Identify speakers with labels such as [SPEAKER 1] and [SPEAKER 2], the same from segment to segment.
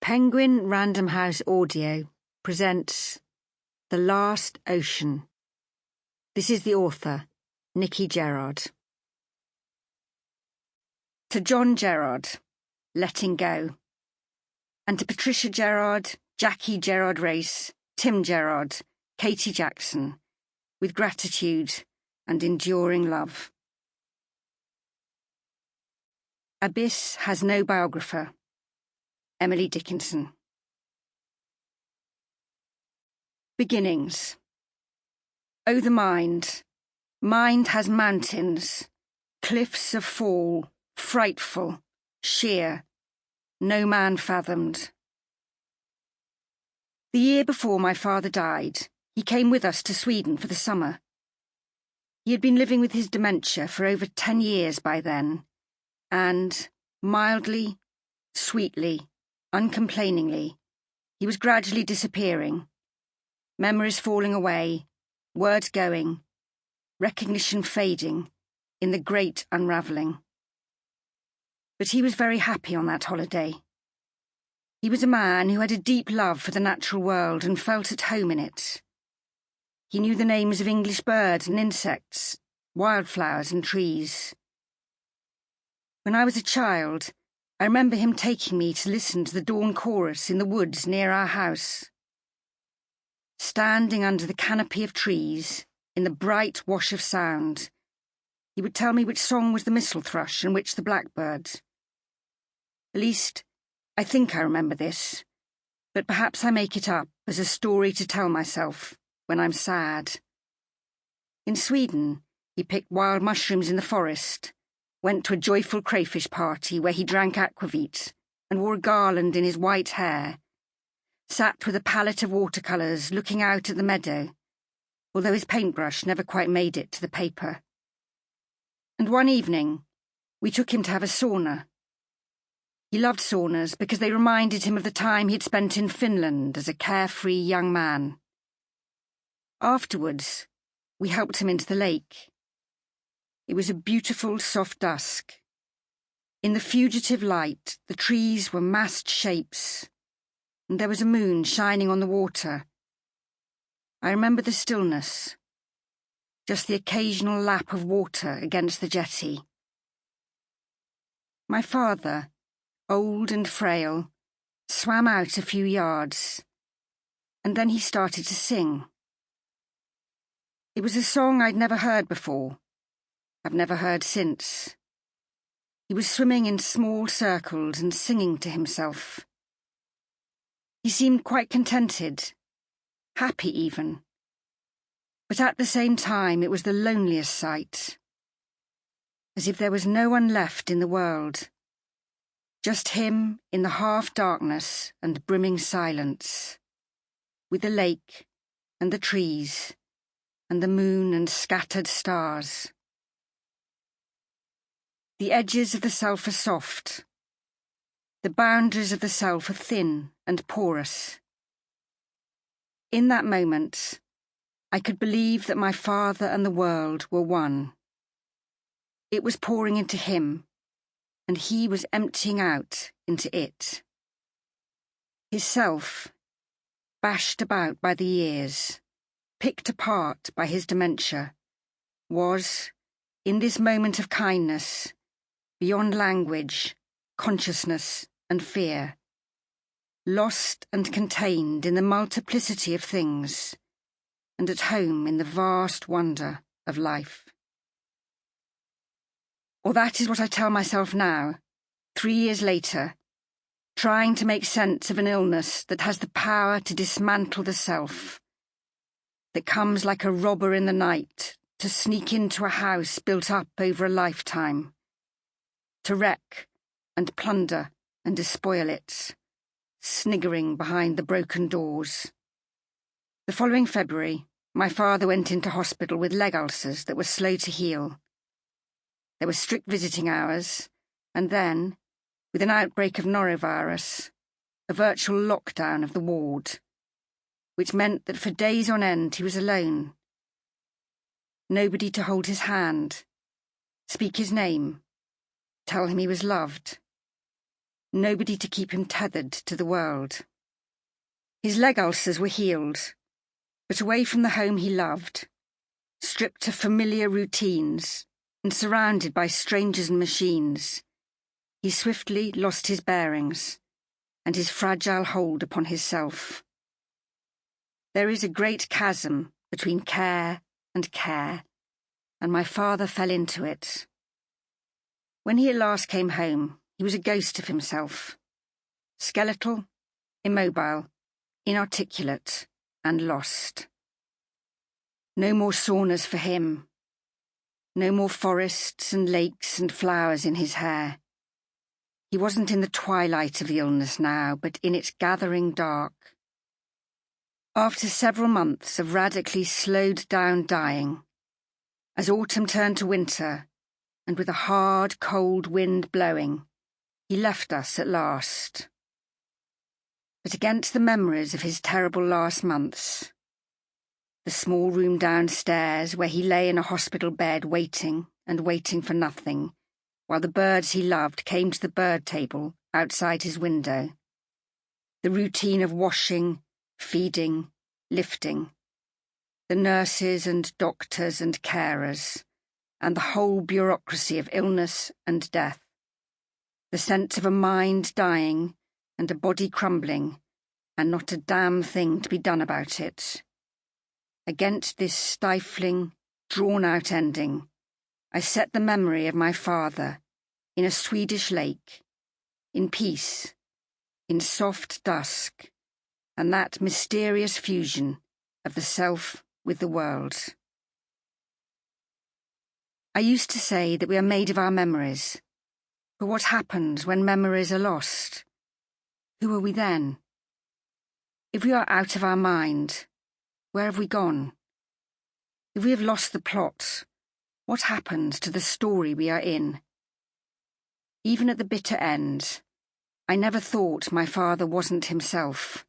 [SPEAKER 1] Penguin Random House Audio presents The Last Ocean. This is the author, Nicci Gerrard. To John Gerrard, letting go. And to Patricia Gerrard, Jackie Gerrard Race, Tim Gerrard, Katie Jackson, with gratitude and enduring love. Abyss has no biographer. Emily Dickinson. Beginnings. Oh, the mind. Mind has mountains, cliffs of fall, frightful, sheer, no man fathomed. The year before my father died, he came with us to Sweden for the summer. He had been living with his dementia for over 10 years by then, and, mildly, sweetly, uncomplainingly, he was gradually disappearing, memories falling away, words going, recognition fading, in the great unravelling. But he was very happy on that holiday. He was a man who had a deep love for the natural world and felt at home in it. He knew the names of English birds and insects, wildflowers and trees. When I was a child, I remember him taking me to listen to the dawn chorus in the woods near our house. Standing under the canopy of trees, in the bright wash of sound, he would tell me which song was the mistle thrush and which the blackbird. At least, I think I remember this, but perhaps I make it up as a story to tell myself when I'm sad. In Sweden, he picked wild mushrooms in the forest, went to a joyful crayfish party where he drank aquavit and wore a garland in his white hair, sat with a palette of watercolours looking out at the meadow, although his paintbrush never quite made it to the paper. And one evening, we took him to have a sauna. He loved saunas because they reminded him of the time he'd spent in Finland as a carefree young man. Afterwards, we helped him into the lake. It was a beautiful, soft dusk. In the fugitive light, the trees were massed shapes, and there was a moon shining on the water. I remember the stillness, just the occasional lap of water against the jetty. My father, old and frail, swam out a few yards, and then he started to sing. It was a song I'd never heard before. I've never heard since. He was swimming in small circles and singing to himself. He seemed quite contented, happy even. But at the same time it was the loneliest sight. As if there was no one left in the world. Just him in the half-darkness and brimming silence. With the lake and the trees and the moon and scattered stars. The edges of the self are soft. The boundaries of the self are thin and porous. In that moment, I could believe that my father and the world were one. It was pouring into him, and he was emptying out into it. His self, bashed about by the years, picked apart by his dementia, was, in this moment of kindness, beyond language, consciousness, and fear, lost and contained in the multiplicity of things, and at home in the vast wonder of life. Or that is what I tell myself now, 3 years later, trying to make sense of an illness that has the power to dismantle the self, that comes like a robber in the night to sneak into a house built up over a lifetime, to wreck and plunder and despoil it, sniggering behind the broken doors. The following February, my father went into hospital with leg ulcers that were slow to heal. There were strict visiting hours, and then, with an outbreak of norovirus, a virtual lockdown of the ward, which meant that for days on end he was alone. Nobody to hold his hand, speak his name, tell him he was loved. nobody to keep him tethered to the world. His leg ulcers were healed, but away from the home he loved, stripped of familiar routines and surrounded by strangers and machines, he swiftly lost his bearings and his fragile hold upon his self. There is a great chasm between care, and my father fell into it. When he at last came home, he was a ghost of himself, skeletal, immobile, inarticulate, and lost. No more saunas for him, no more forests and lakes and flowers in his hair. He wasn't in the twilight of the illness now, but in its gathering dark. After several months of radically slowed-down dying, as autumn turned to winter, and with a hard, cold wind blowing, he left us at last. But against the memories of his terrible last months, the small room downstairs where he lay in a hospital bed waiting and waiting for nothing, while the birds he loved came to the bird table outside his window, the routine of washing, feeding, lifting, the nurses and doctors and carers, and the whole bureaucracy of illness and death, the sense of a mind dying and a body crumbling, and not a damn thing to be done about it. Against this stifling, drawn-out ending, I set the memory of my father in a Swedish lake, in peace, in soft dusk, and that mysterious fusion of the self with the world. I used to say that we are made of our memories, but what happens when memories are lost? Who are we then? If we are out of our mind, where have we gone? If we have lost the plot, what happens to the story we are in? Even at the bitter end, I never thought my father wasn't himself,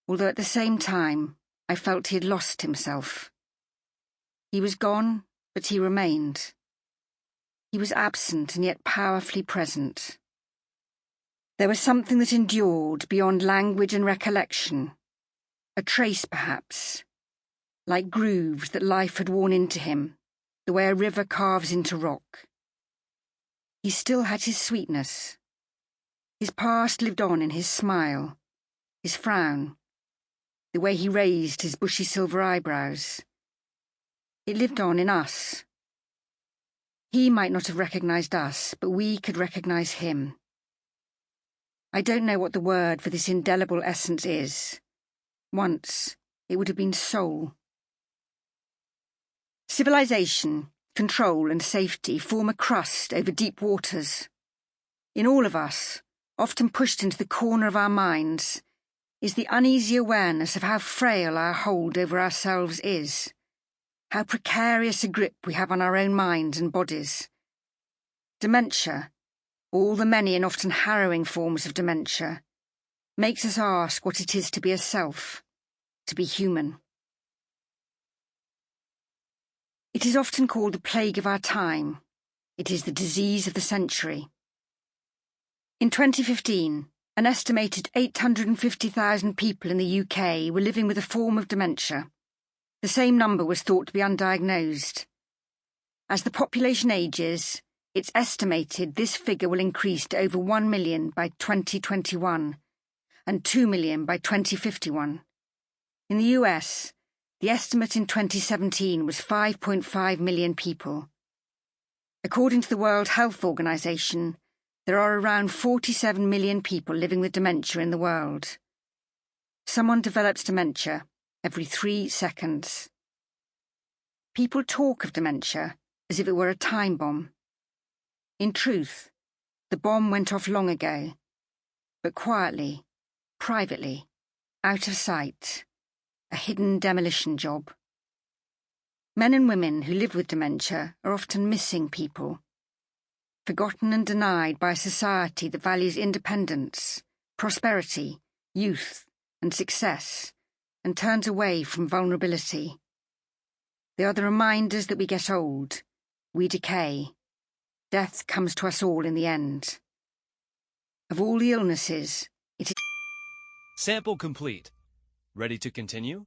[SPEAKER 1] although at the same time I felt he had lost himself. He was gone, but he remained. He was absent and yet powerfully present. There was something that endured beyond language and recollection, a trace perhaps, like grooves that life had worn into him, the way a river carves into rock. He still had his sweetness. His past lived on in his smile, his frown, the way he raised his bushy silver eyebrows. It lived on in us. He might not have recognised us, but we could recognise him. I don't know what the word for this indelible essence is. Once, it would have been soul. Civilization, control and safety form a crust over deep waters. In all of us, often pushed into the corner of our minds, is the uneasy awareness of how frail our hold over ourselves is, how precarious a grip we have on our own minds and bodies. Dementia, all the many and often harrowing forms of dementia, makes us ask what it is to be a self, to be human. It is often called the plague of our time. It is the disease of the century. In 2015, an estimated 850,000 people in the UK were living with a form of dementia. The same number was thought to be undiagnosed. As the population ages, it's estimated this figure will increase to over 1 million by 2021 and 2 million by 2051. In the US, the estimate in 2017 was 5.5 million people. According to the World Health Organization, there are around 47 million people living with dementia in the world. Someone develops dementia every 3 seconds. People talk of dementia as if it were a time bomb. In truth, the bomb went off long ago, but quietly, privately, out of sight, a hidden demolition job. Men and women who live with dementia are often missing people, forgotten and denied by a society that values independence, prosperity, youth, and success, and turns away from vulnerability. They are the reminders that we get old, we decay. Death comes to us all in the end. Of all the illnesses, it is...
[SPEAKER 2] Sample complete. Ready to continue?